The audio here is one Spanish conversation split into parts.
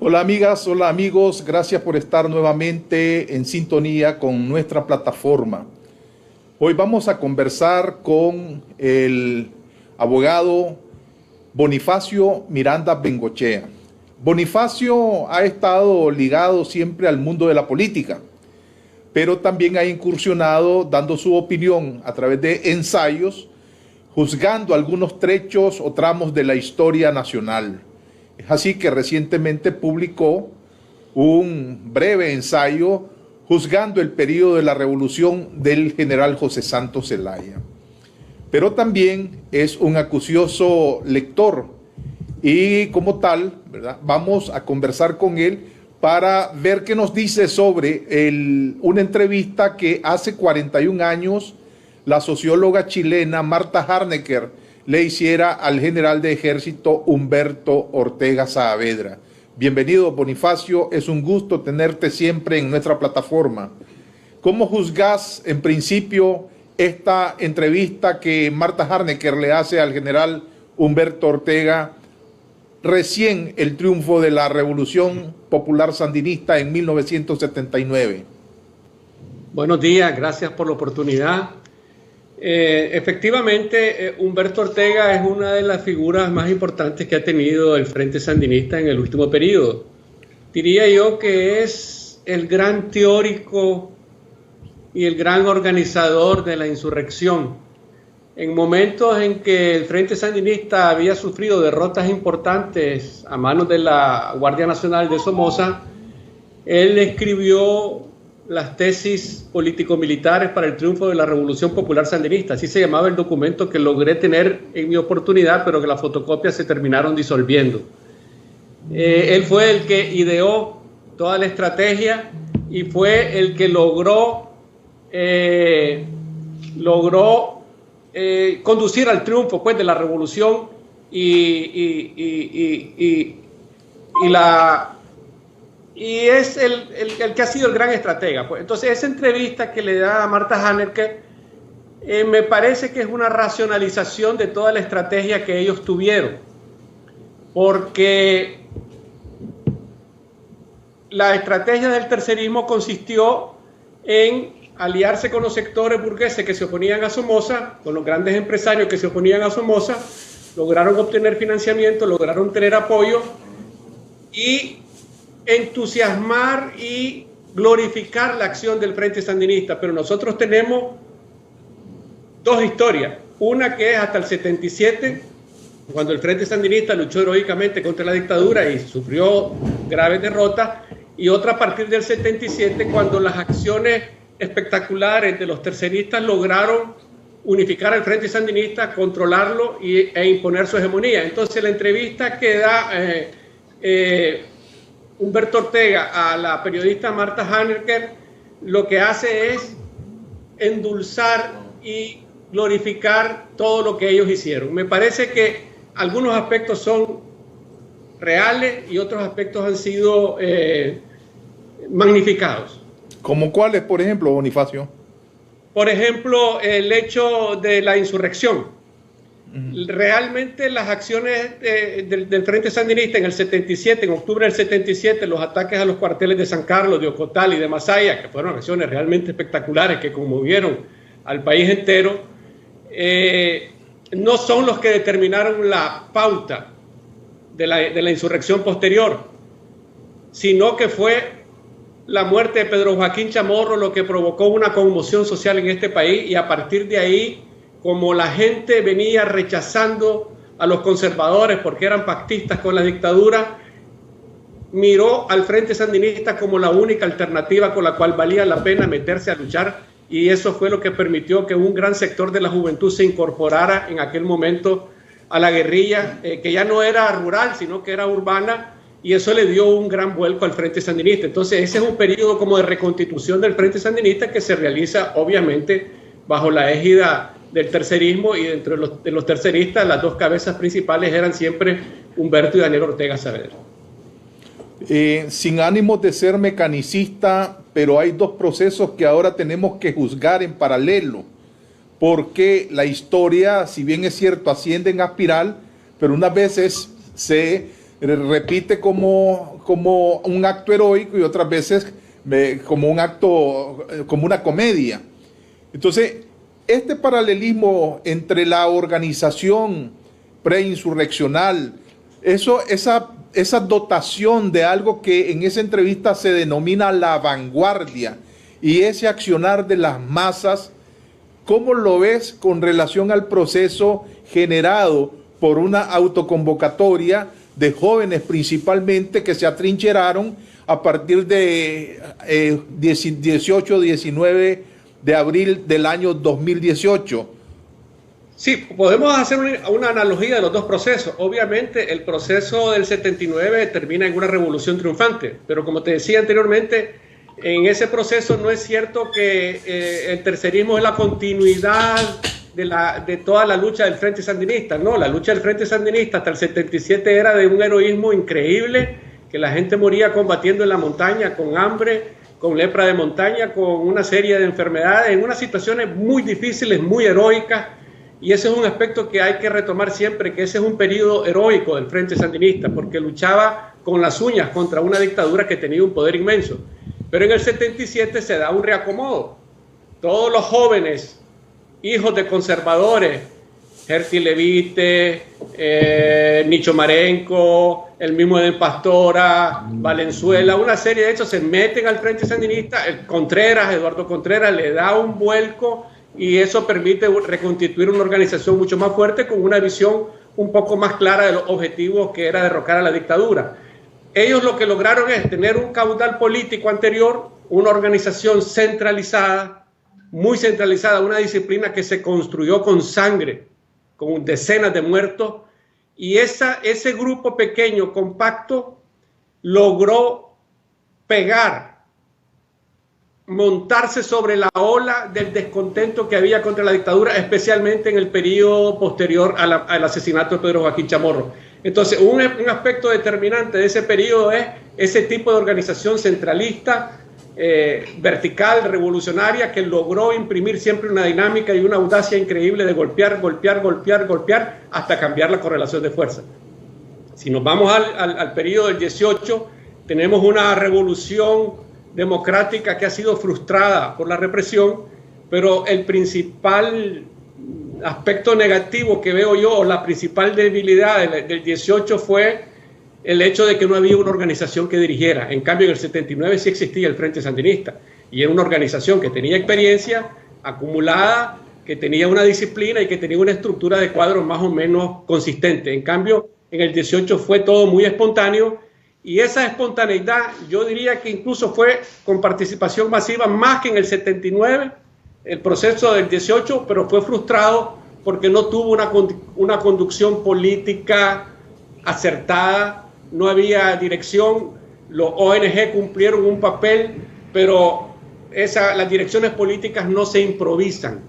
Hola amigas, hola amigos, gracias por estar nuevamente en sintonía con nuestra plataforma. Hoy vamos a conversar con el abogado Bonifacio Miranda Bengochea. Bonifacio ha estado ligado siempre al mundo de la política, pero también ha incursionado dando su opinión a través de ensayos, juzgando algunos trechos o tramos de la historia nacional. Es así que recientemente publicó un breve ensayo juzgando el periodo de la revolución del general José Santos Zelaya. Pero también es un acucioso lector y como tal, ¿verdad?, vamos a conversar con él para ver qué nos dice sobre una entrevista que hace 41 años la socióloga chilena Marta Harnecker le hiciera al general de ejército Humberto Ortega Saavedra. Bienvenido, Bonifacio, es un gusto tenerte siempre en nuestra plataforma. ¿Cómo juzgás en principio esta entrevista que Marta Harnecker le hace al general Humberto Ortega recién el triunfo de la Revolución Popular Sandinista en 1979? Buenos días, gracias por la oportunidad. Efectivamente, Humberto Ortega es una de las figuras más importantes que ha tenido el Frente Sandinista en el último periodo. Diría yo que es el gran teórico y el gran organizador de la insurrección. En momentos en que el Frente Sandinista había sufrido derrotas importantes a manos de la Guardia Nacional de Somoza, él escribió las tesis político-militares para el triunfo de la Revolución Popular Sandinista. Así se llamaba el documento que logré tener en mi oportunidad, pero que las fotocopias se terminaron disolviendo. Él fue el que ideó toda la estrategia y fue el que logró conducir al triunfo, pues, de la revolución y es el que ha sido el gran estratega. Pues. Entonces, esa entrevista que le da a Marta Harnecker me parece que es una racionalización de toda la estrategia que ellos tuvieron, porque la estrategia del tercerismo consistió en aliarse con los sectores burgueses que se oponían a Somoza, con los grandes empresarios que se oponían a Somoza, lograron obtener financiamiento, lograron tener apoyo y entusiasmar y glorificar la acción del Frente Sandinista. Pero nosotros tenemos dos historias. Una que es hasta el 77, cuando el Frente Sandinista luchó heroicamente contra la dictadura y sufrió graves derrotas, y otra a partir del 77, cuando las acciones espectaculares de los terceristas lograron unificar al Frente Sandinista, controlarlo e imponer su hegemonía. Entonces la entrevista que da Humberto Ortega a la periodista Marta Harnecker lo que hace es endulzar y glorificar todo lo que ellos hicieron. Me parece que algunos aspectos son reales y otros aspectos han sido magnificados. ¿Como cuáles, por ejemplo, Bonifacio? Por ejemplo, el hecho de la insurrección. Realmente las acciones del Frente Sandinista en el 77, en octubre del 77, los ataques a los cuarteles de San Carlos, de Ocotal y de Masaya, que fueron acciones realmente espectaculares que conmovieron al país entero, no son los que determinaron la pauta de la insurrección posterior, sino que fue la muerte de Pedro Joaquín Chamorro lo que provocó una conmoción social en este país, y a partir de ahí, como la gente venía rechazando a los conservadores porque eran pactistas con la dictadura, miró al Frente Sandinista como la única alternativa con la cual valía la pena meterse a luchar, y eso fue lo que permitió que un gran sector de la juventud se incorporara en aquel momento a la guerrilla, que ya no era rural, sino que era urbana, y eso le dio un gran vuelco al Frente Sandinista. Entonces ese es un periodo como de reconstitución del Frente Sandinista que se realiza obviamente bajo la égida del tercerismo, y dentro de los terceristas las dos cabezas principales eran siempre Humberto y Daniel Ortega Saavedra. Sin ánimo de ser mecanicista, pero hay dos procesos que ahora tenemos que juzgar en paralelo, porque la historia, si bien es cierto, asciende en espiral, pero unas veces se repite como un acto heroico y otras veces como un acto, como una comedia. Entonces, este paralelismo entre la organización preinsurreccional, esa dotación de algo que en esa entrevista se denomina la vanguardia y ese accionar de las masas, ¿cómo lo ves con relación al proceso generado por una autoconvocatoria de jóvenes principalmente que se atrincheraron a partir de 18-19 de abril del año 2018? Sí, podemos hacer una analogía de los dos procesos. Obviamente el proceso del 79 termina en una revolución triunfante, pero como te decía anteriormente, en ese proceso no es cierto que el tercerismo es la continuidad de toda la lucha del Frente Sandinista. No, la lucha del Frente Sandinista hasta el 77 era de un heroísmo increíble, que la gente moría combatiendo en la montaña, con hambre, con lepra de montaña, con una serie de enfermedades, en unas situaciones muy difíciles, muy heroicas, y ese es un aspecto que hay que retomar siempre, que ese es un periodo heroico del Frente Sandinista, porque luchaba con las uñas contra una dictadura que tenía un poder inmenso. Pero en el 77 se da un reacomodo. Todos los jóvenes, hijos de conservadores, Herty Levite, Nicho Marenco, el mismo Edén Pastora, Valenzuela, una serie de hechos se meten al Frente Sandinista. Eduardo Contreras le da un vuelco y eso permite reconstituir una organización mucho más fuerte con una visión un poco más clara de los objetivos, que era derrocar a la dictadura. Ellos lo que lograron es tener un caudal político anterior, una organización centralizada, muy centralizada, una disciplina que se construyó con sangre, con decenas de muertos, y ese grupo pequeño, compacto, logró montarse sobre la ola del descontento que había contra la dictadura, especialmente en el periodo posterior al asesinato de Pedro Joaquín Chamorro. Entonces, un aspecto determinante de ese periodo es ese tipo de organización centralista, vertical, revolucionaria, que logró imprimir siempre una dinámica y una audacia increíble de golpear hasta cambiar la correlación de fuerza. Si nos vamos al periodo del 18, tenemos una revolución democrática que ha sido frustrada por la represión, pero el principal aspecto negativo que veo yo, o la principal debilidad del 18 fue el hecho de que no había una organización que dirigiera. En cambio, en el 79 sí existía el Frente Sandinista, y era una organización que tenía experiencia acumulada, que tenía una disciplina y que tenía una estructura de cuadros más o menos consistente. En cambio, en el 18 fue todo muy espontáneo, y esa espontaneidad yo diría que incluso fue con participación masiva más que en el 79, el proceso del 18, pero fue frustrado porque no tuvo una conducción política acertada, no había dirección. Los ONG cumplieron un papel, pero las direcciones políticas no se improvisan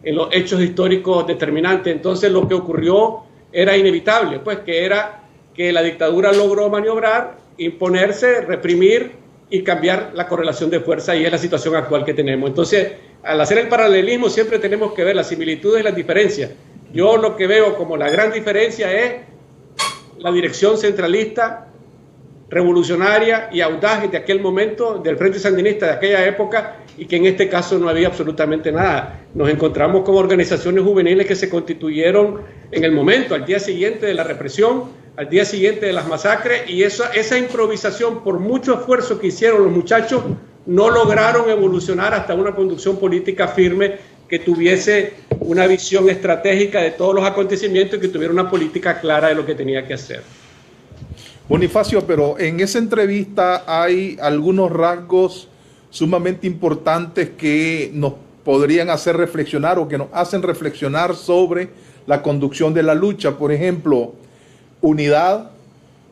en los hechos históricos determinantes. Entonces lo que ocurrió era inevitable, pues que la dictadura logró maniobrar, imponerse, reprimir y cambiar la correlación de fuerza, y es la situación actual que tenemos. Entonces, al hacer el paralelismo siempre tenemos que ver las similitudes y las diferencias. Yo lo que veo como la gran diferencia es la dirección centralista, revolucionaria y audaz de aquel momento, del Frente Sandinista de aquella época, y que en este caso no había absolutamente nada. Nos encontramos con organizaciones juveniles que se constituyeron en el momento, al día siguiente de la represión, al día siguiente de las masacres, y esa improvisación, por mucho esfuerzo que hicieron los muchachos, no lograron evolucionar hasta una conducción política firme que tuviese una visión estratégica de todos los acontecimientos y que tuviera una política clara de lo que tenía que hacer. Bonifacio, pero en esa entrevista hay algunos rasgos sumamente importantes que nos podrían hacer reflexionar o que nos hacen reflexionar sobre la conducción de la lucha. Por ejemplo, unidad,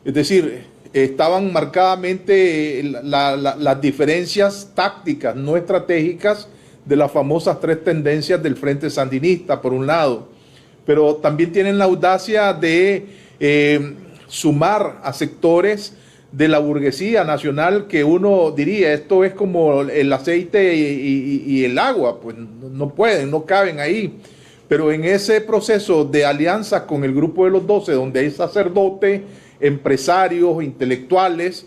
es decir, estaban marcadamente las diferencias tácticas, no estratégicas, de las famosas tres tendencias del Frente Sandinista, por un lado, pero también tienen la audacia de sumar a sectores de la burguesía nacional que uno diría, esto es como el aceite y el agua, pues no pueden, no caben ahí. Pero en ese proceso de alianza con el Grupo de los 12, donde hay sacerdote, empresarios, intelectuales,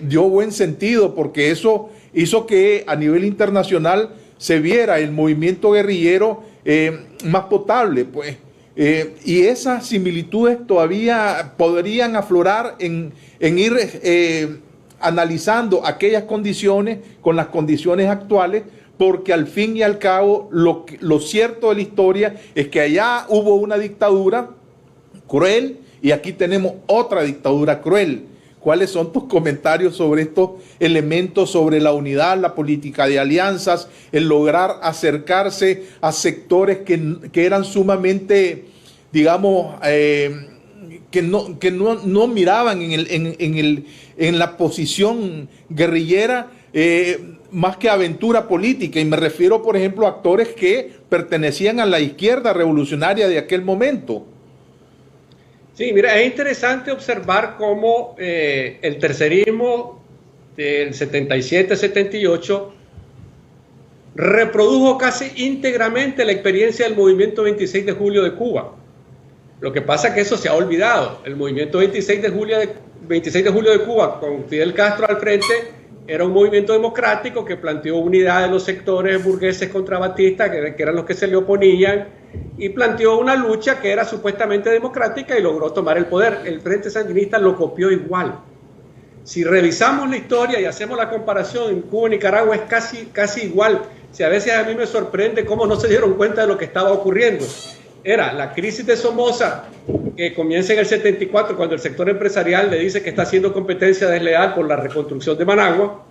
dio buen sentido porque eso hizo que a nivel internacional se viera el movimiento guerrillero más potable, pues. Y esas similitudes todavía podrían aflorar en ir analizando aquellas condiciones con las condiciones actuales, porque al fin y al cabo lo cierto de la historia es que allá hubo una dictadura cruel y aquí tenemos otra dictadura cruel. ¿Cuáles son tus comentarios sobre estos elementos, sobre la unidad, la política de alianzas, el lograr acercarse a sectores que eran sumamente, digamos, que no miraban en la posición guerrillera más que aventura política? Y me refiero, por ejemplo, a actores que pertenecían a la izquierda revolucionaria de aquel momento. Sí, mira, es interesante observar cómo el tercerismo del 77-78 reprodujo casi íntegramente la experiencia del movimiento 26 de julio de Cuba. Lo que pasa es que eso se ha olvidado. El movimiento 26 de julio de Cuba, con Fidel Castro al frente, era un movimiento democrático que planteó unidad de los sectores burgueses contra Batista, que eran los que se le oponían, y planteó una lucha que era supuestamente democrática y logró tomar el poder. El Frente Sandinista lo copió igual. Si revisamos la historia y hacemos la comparación en Cuba y Nicaragua, es casi igual. Si a veces a mí me sorprende cómo no se dieron cuenta de lo que estaba ocurriendo. Era la crisis de Somoza, que comienza en el 74, cuando el sector empresarial le dice que está haciendo competencia desleal por la reconstrucción de Managua.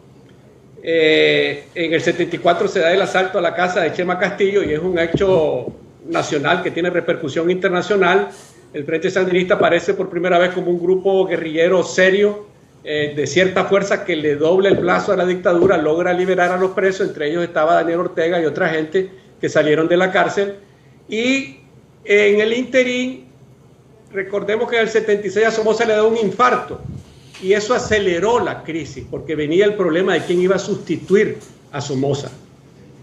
En el 74 se da el asalto a la casa de Chema Castillo y es un hecho nacional que tiene repercusión internacional. El Frente Sandinista aparece por primera vez como un grupo guerrillero serio, de cierta fuerza, que le doble el plazo a la dictadura, logra liberar a los presos, entre ellos estaba Daniel Ortega y otra gente que salieron de la cárcel. Y en el interín, recordemos que en el 76 a Somoza le da un infarto y eso aceleró la crisis porque venía el problema de quién iba a sustituir a Somoza.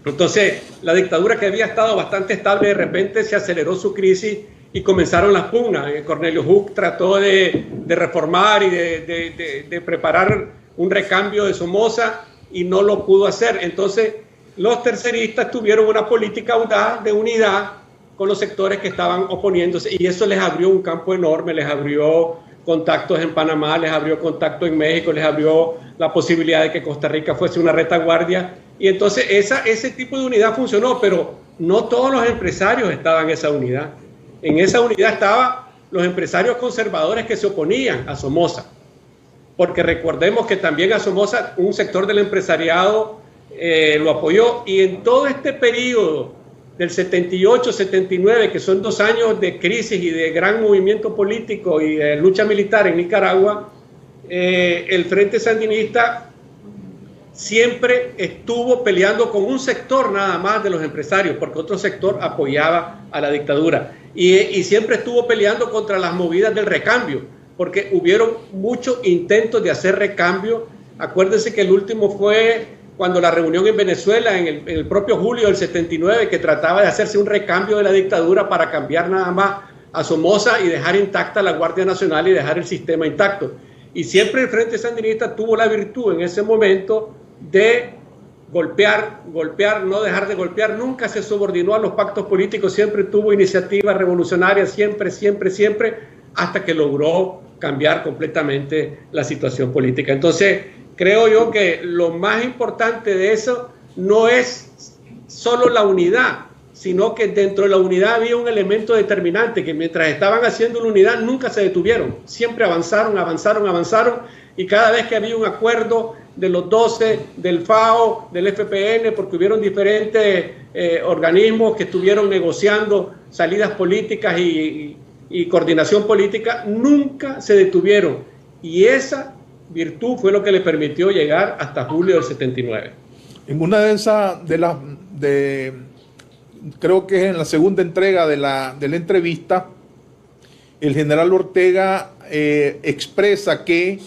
Entonces, la dictadura, que había estado bastante estable, de repente se aceleró su crisis y comenzaron las pugnas. Cornelio Huck trató de reformar y de preparar un recambio de Somoza y no lo pudo hacer. Entonces, los terceristas tuvieron una política audaz de unidad con los sectores que estaban oponiéndose y eso les abrió un campo enorme, les abrió contactos en Panamá, les abrió contactos en México, les abrió la posibilidad de que Costa Rica fuese una retaguardia y entonces ese tipo de unidad funcionó, pero no todos los empresarios estaban en esa unidad. En esa unidad estaban los empresarios conservadores que se oponían a Somoza, porque recordemos que también a Somoza un sector del empresariado lo apoyó y en todo este periodo del 78-79, que son 2 años de crisis y de gran movimiento político y de lucha militar en Nicaragua, el Frente Sandinista siempre estuvo peleando con un sector nada más de los empresarios, porque otro sector apoyaba a la dictadura. Y siempre estuvo peleando contra las movidas del recambio, porque hubieron muchos intentos de hacer recambio. Acuérdense que el último fue cuando la reunión en Venezuela, en el propio julio del 79, que trataba de hacerse un recambio de la dictadura para cambiar nada más a Somoza y dejar intacta la Guardia Nacional y dejar el sistema intacto. Y siempre el Frente Sandinista tuvo la virtud en ese momento de golpear, no dejar de golpear. Nunca se subordinó a los pactos políticos, siempre tuvo iniciativas revolucionarias, siempre, hasta que logró cambiar completamente la situación política. Entonces, creo yo que lo más importante de eso no es solo la unidad, sino que dentro de la unidad había un elemento determinante, que mientras estaban haciendo la unidad nunca se detuvieron, siempre avanzaron, y cada vez que había un acuerdo de los 12, del FAO, del FPN, porque hubieron diferentes organismos que estuvieron negociando salidas políticas y coordinación política, nunca se detuvieron, y esa virtud fue lo que le permitió llegar hasta julio del 79. En una de esas, creo que es en la segunda entrega de la entrevista, el general Ortega expresa que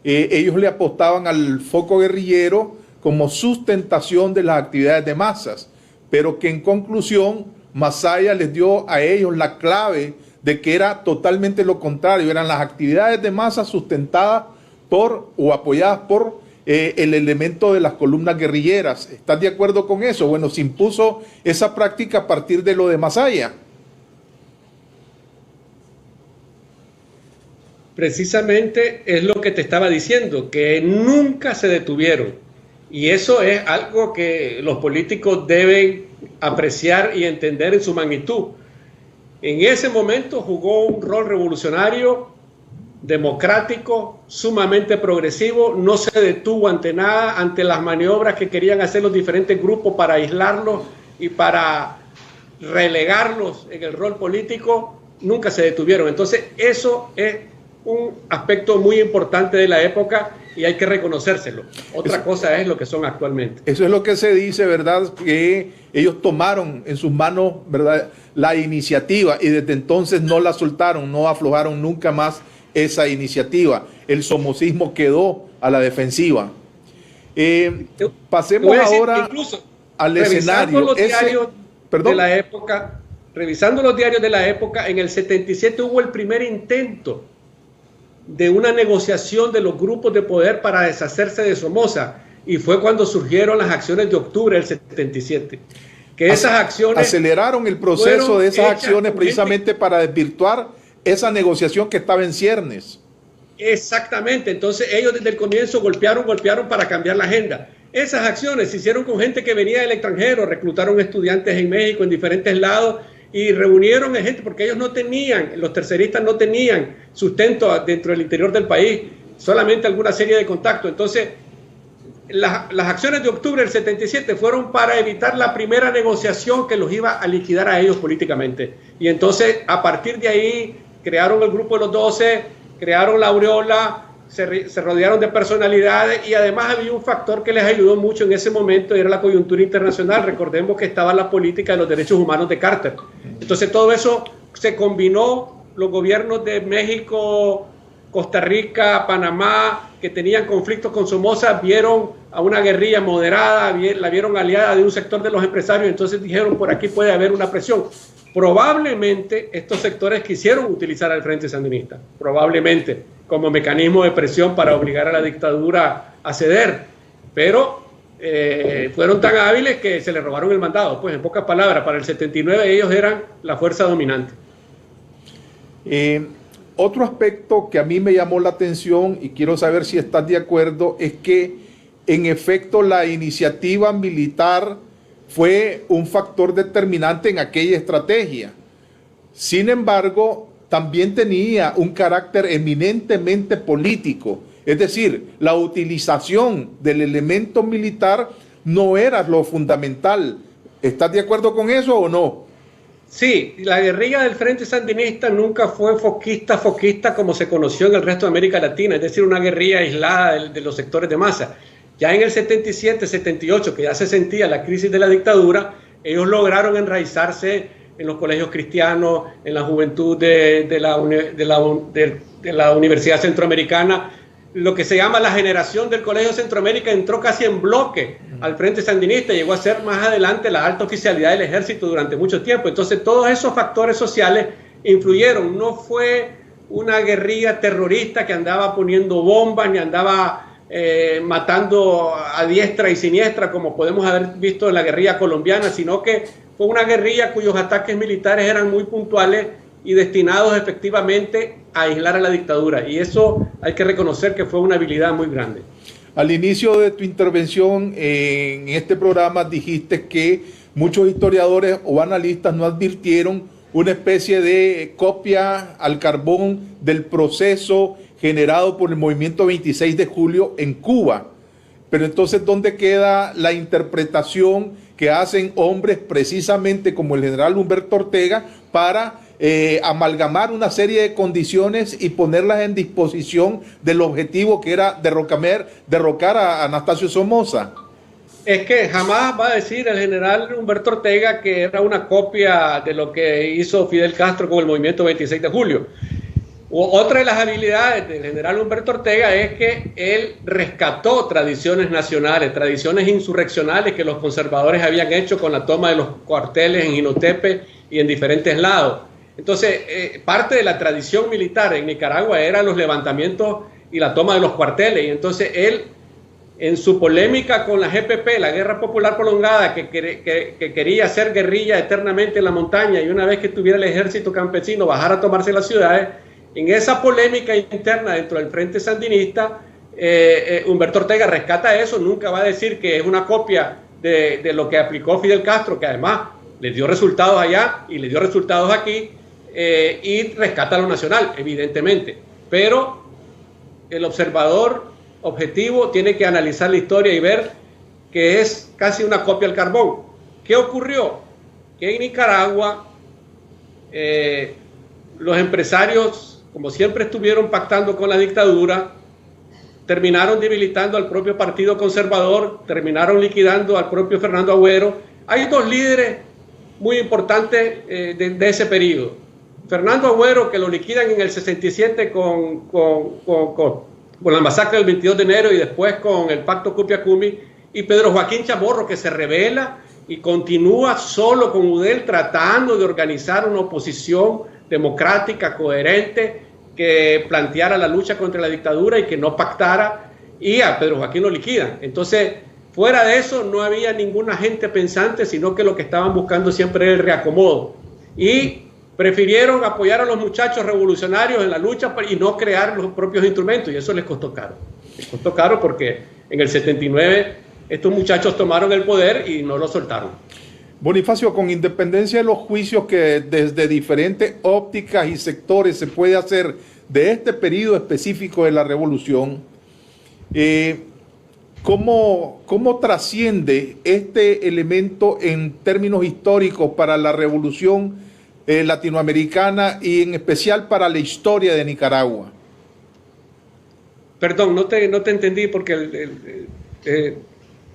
ellos le apostaban al foco guerrillero como sustentación de las actividades de masas, pero que en conclusión Masaya les dio a ellos la clave de que era totalmente lo contrario, eran las actividades de masa sustentadas por o apoyadas por el elemento de las columnas guerrilleras. ¿Estás de acuerdo con eso? Bueno, se impuso esa práctica a partir de lo de Masaya. Precisamente es lo que te estaba diciendo, que nunca se detuvieron. Y eso es algo que los políticos deben apreciar y entender en su magnitud. En ese momento jugó un rol revolucionario, democrático, sumamente progresivo, no se detuvo ante nada, ante las maniobras que querían hacer los diferentes grupos para aislarlos y para relegarlos en el rol político, nunca se detuvieron. Entonces eso es un aspecto muy importante de la época y hay que reconocérselo. Otra cosa es lo que son actualmente. Eso es lo que se dice, ¿verdad? Que ellos tomaron en sus manos, ¿verdad?, la iniciativa y desde entonces no la soltaron, no aflojaron nunca más esa iniciativa. El somocismo quedó a la defensiva. Pasemos ahora al escenario. Los diarios de la época, revisando los diarios de la época, en el 77 hubo el primer intento de una negociación de los grupos de poder para deshacerse de Somoza, y fue cuando surgieron las acciones de octubre del 77. Que esas acciones aceleraron el proceso de esas acciones precisamente para desvirtuar esa negociación que estaba en ciernes. Exactamente, entonces ellos desde el comienzo golpearon para cambiar la agenda. Esas acciones se hicieron con gente que venía del extranjero, reclutaron estudiantes en México, en diferentes lados, y reunieron gente, porque ellos no tenían, los terceristas no tenían sustento dentro del interior del país, solamente alguna serie de contactos. Entonces, las acciones de octubre del 77 fueron para evitar la primera negociación que los iba a liquidar a ellos políticamente. Y entonces, a partir de ahí, crearon el Grupo de los 12, crearon la Aureola, se rodearon de personalidades, y además había un factor que les ayudó mucho en ese momento, y era la coyuntura internacional. Recordemos que estaba la política de los derechos humanos de Carter. Entonces todo eso se combinó. Los gobiernos de México, Costa Rica, Panamá, que tenían conflictos con Somoza, vieron a una guerrilla moderada, la vieron aliada de un sector de los empresarios, entonces dijeron, por aquí puede haber una presión. Probablemente estos sectores quisieron utilizar al Frente Sandinista, probablemente, como mecanismo de presión para obligar a la dictadura a ceder, pero fueron tan hábiles que se les robaron el mandado. Pues en pocas palabras, para el 79 ellos eran la fuerza dominante. Otro aspecto que a mí me llamó la atención y quiero saber si estás de acuerdo es que en efecto la iniciativa militar fue un factor determinante en aquella estrategia. Sin embargo, también tenía un carácter eminentemente político, es decir, la utilización del elemento militar no era lo fundamental. ¿Estás de acuerdo con eso o no? Sí, la guerrilla del Frente Sandinista nunca fue foquista como se conoció en el resto de América Latina, es decir, una guerrilla aislada de los sectores de masa. Ya en el 77, 78, que ya se sentía la crisis de la dictadura, ellos lograron enraizarse en los colegios cristianos, en la juventud de la Universidad Centroamericana. Lo que se llama la generación del Colegio Centroamérica entró casi en bloque al Frente Sandinista, llegó a ser más adelante la alta oficialidad del ejército durante mucho tiempo. Entonces todos esos factores sociales influyeron. No fue una guerrilla terrorista que andaba poniendo bombas ni andaba matando a diestra y siniestra como podemos haber visto en la guerrilla colombiana, sino que fue una guerrilla cuyos ataques militares eran muy puntuales y destinados efectivamente a aislar a la dictadura, y eso hay que reconocer que fue una habilidad muy grande. Al inicio de tu intervención en este programa dijiste que muchos historiadores o analistas no advirtieron una especie de copia al carbón del proceso generado por el movimiento 26 de julio en Cuba. Pero entonces, ¿dónde queda la interpretación que hacen hombres precisamente como el general Humberto Ortega para amalgamar una serie de condiciones y ponerlas en disposición del objetivo que era derrocar a Anastasio Somoza? Es que jamás va a decir el general Humberto Ortega que era una copia de lo que hizo Fidel Castro con el movimiento 26 de julio. Otra de las habilidades del general Humberto Ortega es que él rescató tradiciones nacionales, tradiciones insurreccionales que los conservadores habían hecho con la toma de los cuarteles en Jinotepe y en diferentes lados. Entonces, parte de la tradición militar en Nicaragua eran los levantamientos y la toma de los cuarteles. Y entonces él, en su polémica con la GPP, la Guerra Popular Prolongada, que quería hacer guerrilla eternamente en la montaña, y una vez que tuviera el ejército campesino bajar a tomarse las ciudades, en esa polémica interna dentro del Frente Sandinista, Humberto Ortega rescata eso. Nunca va a decir que es una copia de lo que aplicó Fidel Castro, que además le dio resultados allá y le dio resultados aquí, y rescata lo nacional, evidentemente. Pero el observador objetivo tiene que analizar la historia y ver que es casi una copia al carbón. ¿Qué ocurrió? Que en Nicaragua los empresarios, como siempre estuvieron pactando con la dictadura, terminaron debilitando al propio Partido Conservador, terminaron liquidando al propio Fernando Agüero. Hay dos líderes muy importantes de ese periodo. Fernando Agüero, que lo liquidan en el 67 con la masacre del 22 de enero y después con el pacto Cupiacumi, y Pedro Joaquín Chamorro, que se rebela y continúa solo con UDEL tratando de organizar una oposición democrática, coherente, que planteara la lucha contra la dictadura y que no pactara, y a Pedro Joaquín lo liquidan. Entonces, fuera de eso no había ninguna gente pensante, sino que lo que estaban buscando siempre era el reacomodo. Y prefirieron apoyar a los muchachos revolucionarios en la lucha y no crear los propios instrumentos, y eso les costó caro. Les costó caro porque en el 79 estos muchachos tomaron el poder y no lo soltaron. Bonifacio, con independencia de los juicios que desde diferentes ópticas y sectores se puede hacer de este periodo específico de la revolución, ¿cómo trasciende este elemento en términos históricos para la revolución latinoamericana y en especial para la historia de Nicaragua? Perdón, no te entendí porque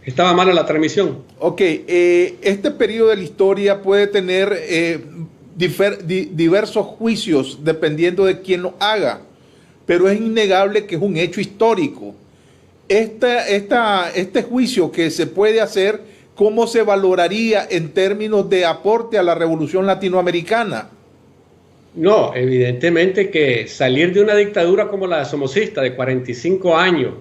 estaba mala la transmisión. Ok, este periodo de la historia puede tener diversos juicios dependiendo de quién lo haga, pero es innegable que es un hecho histórico. Este juicio que se puede hacer, ¿cómo se valoraría en términos de aporte a la revolución latinoamericana? No, evidentemente que salir de una dictadura como la somocista de 45 años,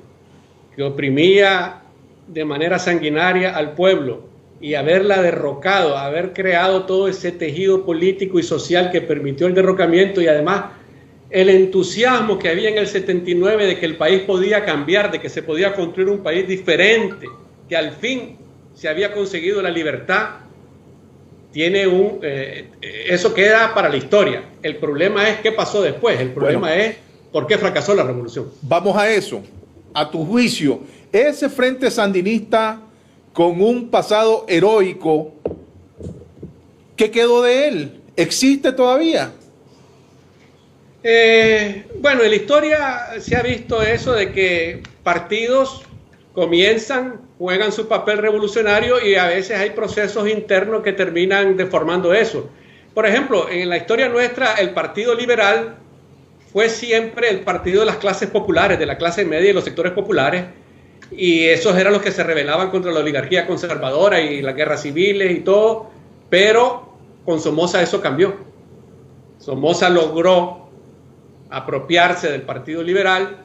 que oprimía de manera sanguinaria al pueblo, y haberla derrocado, haber creado todo ese tejido político y social que permitió el derrocamiento, y además el entusiasmo que había en el 79 de que el país podía cambiar, de que se podía construir un país diferente, que al fin se había conseguido la libertad, eso queda para la historia. El problema es qué pasó después, el problema es por qué fracasó la revolución. Vamos a eso. A tu juicio, ese Frente Sandinista con un pasado heroico, ¿qué quedó de él? ¿Existe todavía? Bueno, en la historia se ha visto eso de que partidos comienzan, juegan su papel revolucionario y a veces hay procesos internos que terminan deformando eso. Por ejemplo, en la historia nuestra, el Partido Liberal fue siempre el partido de las clases populares, de la clase media y los sectores populares, y esos eran los que se rebelaban contra la oligarquía conservadora y las guerras civiles y todo, pero con Somoza eso cambió. Somoza logró apropiarse del Partido Liberal,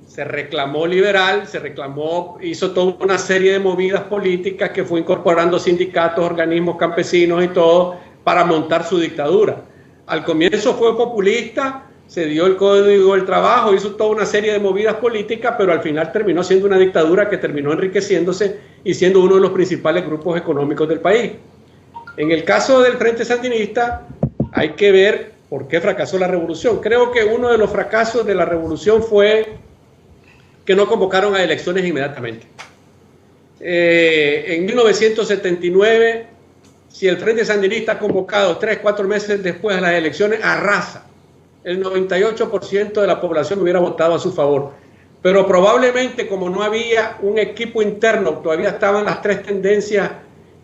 se reclamó liberal, hizo toda una serie de movidas políticas que fue incorporando sindicatos, organismos campesinos y todo para montar su dictadura. Al comienzo fue populista, se dio el Código del Trabajo, hizo toda una serie de movidas políticas, pero al final terminó siendo una dictadura que terminó enriqueciéndose y siendo uno de los principales grupos económicos del país. En el caso del Frente Sandinista, hay que ver por qué fracasó la revolución. Creo que uno de los fracasos de la revolución fue que no convocaron a elecciones inmediatamente. En 1979, si el Frente Sandinista ha convocado 3-4 meses después de las elecciones, arrasa. El 98% de la población hubiera votado a su favor. Pero probablemente, como no había un equipo interno, todavía estaban las tres tendencias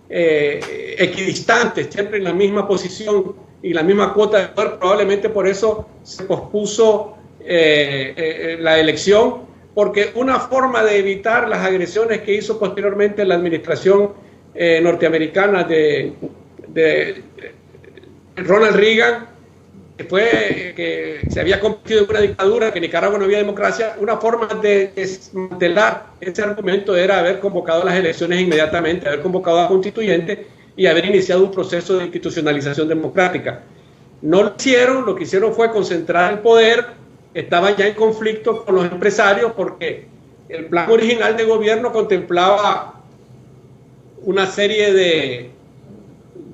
equidistantes, siempre en la misma posición y la misma cuota de poder, probablemente por eso se pospuso la elección, porque una forma de evitar las agresiones que hizo posteriormente la administración norteamericana de Ronald Reagan, que se había convertido en una dictadura, que en Nicaragua no había democracia, una forma de desmantelar ese argumento era haber convocado las elecciones inmediatamente, haber convocado a constituyentes y haber iniciado un proceso de institucionalización democrática. No lo hicieron, lo que hicieron fue concentrar el poder, estaban ya en conflicto con los empresarios porque el plan original de gobierno contemplaba una serie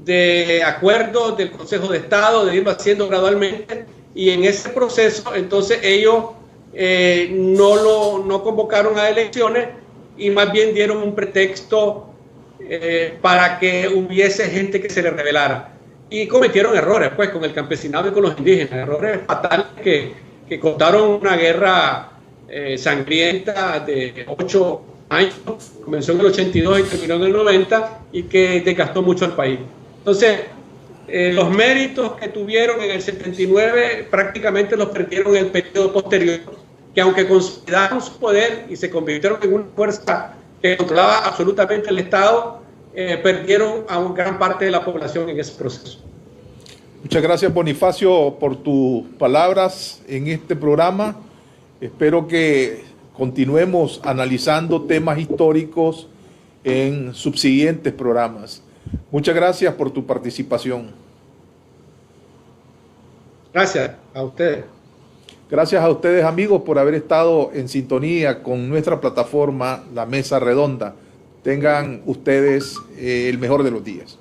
de acuerdos del Consejo de Estado, de irlo haciendo gradualmente, y en ese proceso entonces ellos no convocaron a elecciones y más bien dieron un pretexto para que hubiese gente que se le rebelara. Y cometieron errores pues con el campesinado y con los indígenas, errores fatales que costaron una guerra sangrienta de 8 años, comenzó en el 82 y terminó en el 90 y que desgastó mucho al país. Entonces, los méritos que tuvieron en el 79 prácticamente los perdieron en el periodo posterior, que aunque consolidaron su poder y se convirtieron en una fuerza que controlaba absolutamente el Estado, perdieron a una gran parte de la población en ese proceso. Muchas gracias, Bonifacio, por tus palabras en este programa. Espero que continuemos analizando temas históricos en subsiguientes programas. Muchas gracias por tu participación. Gracias a ustedes. Gracias a ustedes, amigos, por haber estado en sintonía con nuestra plataforma La Mesa Redonda. Tengan ustedes el mejor de los días.